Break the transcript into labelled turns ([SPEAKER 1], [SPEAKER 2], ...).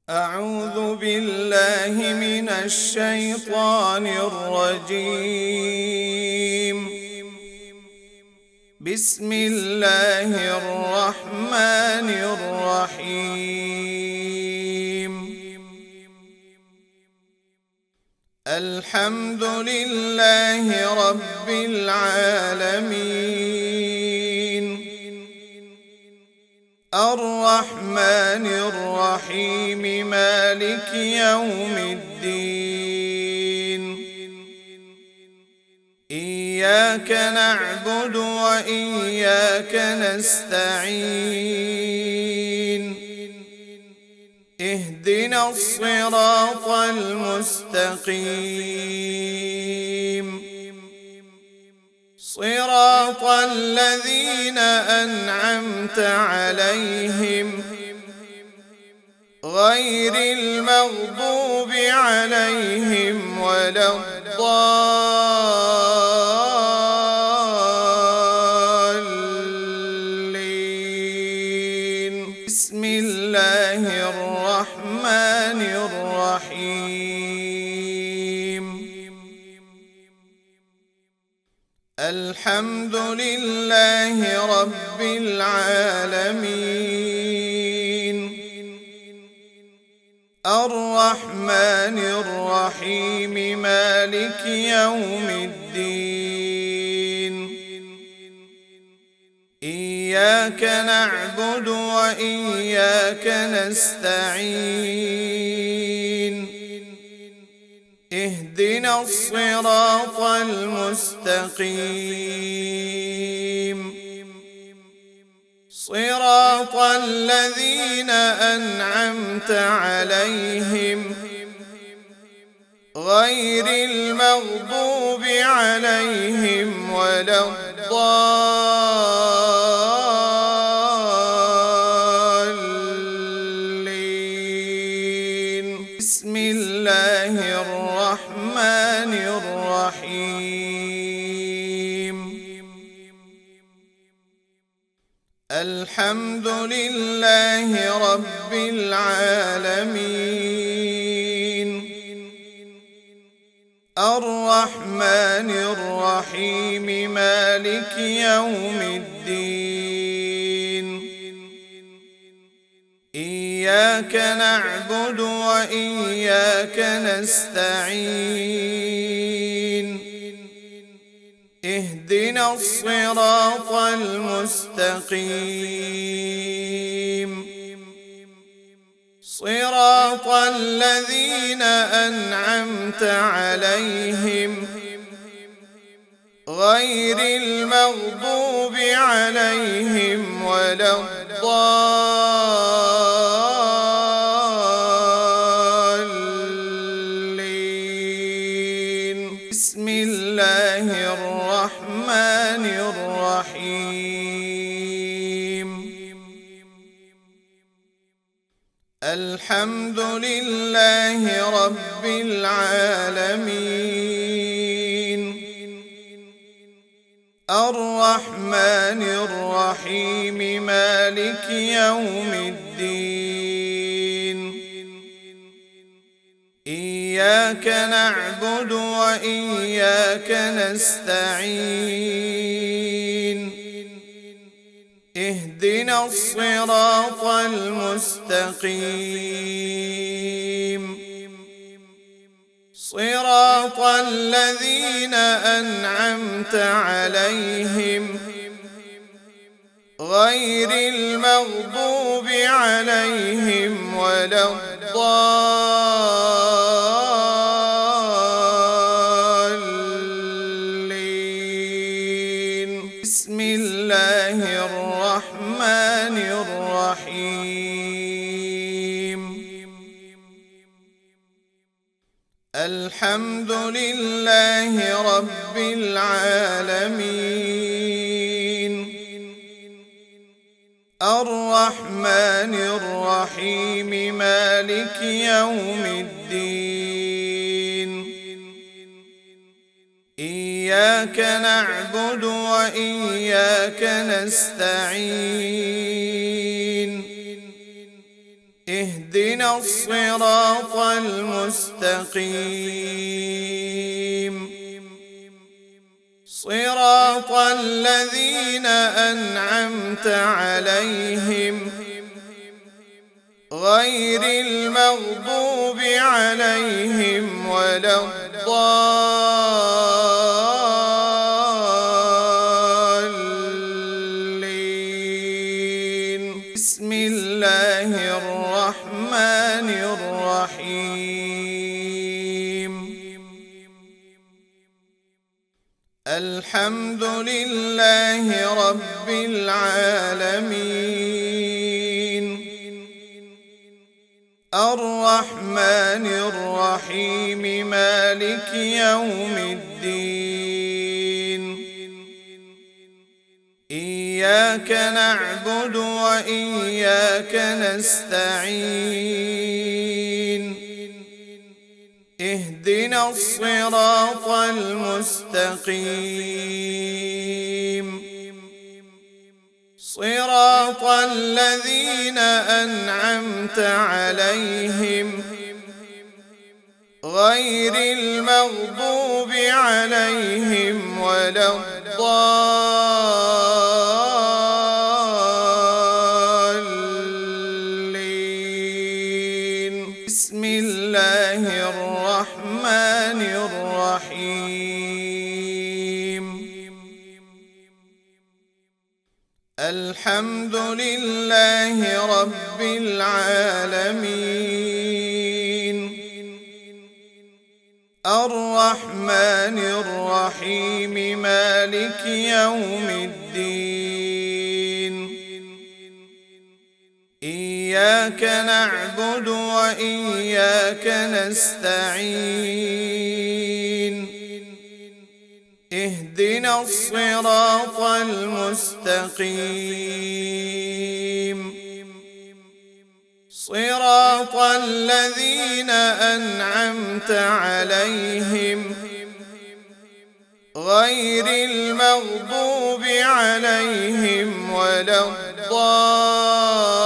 [SPEAKER 1] أعوذ بالله من الشيطان الرجيم. بسم الله الرحمن الرحيم. الحمد لله رب العالمين، الرحمن الرحيم، مالك يوم الدين. إياك نعبد وإياك نستعين. اهدنا الصراط المستقيم، صراط الذين أنعمت عليهم غير المغضوب عليهم ولا الضالين. بسم الله الرحمن الرحيم. الحمد لله رب العالمين، الرحمن الرحيم، مالك يوم الدين. إياك نعبد وإياك نستعين. اهدنا الصراط المستقيم، صراط الذين أنعمت عليهم غير المغضوب عليهم ولا الضالين. بسم الله الرحمن الرحيم. الحمد لله رب العالمين، الرحمن الرحيم، مالك يوم الدين. إياك نعبد وإياك نستعين. اهدنا الصراط المستقيم، صراط الذين أنعمت عليهم غير المغضوب عليهم ولا الضالين. بسم الله الرحمن الرحيم. الحمد لله رب العالمين، الرحمن الرحيم، مالك يوم الدين. إياك نعبد وإياك نستعين. اهدنا الصراط المستقيم، صراط الذين أنعمت عليهم غير المغضوب عليهم ولا الضالين. بسم الله الرحمن الرحيم. الحمد لله رب العالمين، الرحمن الرحيم، مالك يوم الدين. إياك نعبد وإياك نستعين. اهدنا الصراط المستقيم صراط الذين أنعمت عليهم غير المغضوب عليهم ولا الضالين. بسم الله الرحمن الرحيم. الحمد لله رب العالمين الرحمن الرحيم مالك يوم الدين. إياك نعبد وإياك نستعين. اهدنا الصراط المستقيم صراط الذين أنعمت عليهم غير المغضوب عليهم ولا الضالين. بسم الله الرحمن الرحيم. الحمد لله رب العالمين الرحمن الرحيم مالك يوم الدين. إياك نعبد وإياك نستعين. اهدنا الصراط المستقيم صراط الذين أنعمت عليهم غير المغضوب عليهم ولا الضالين.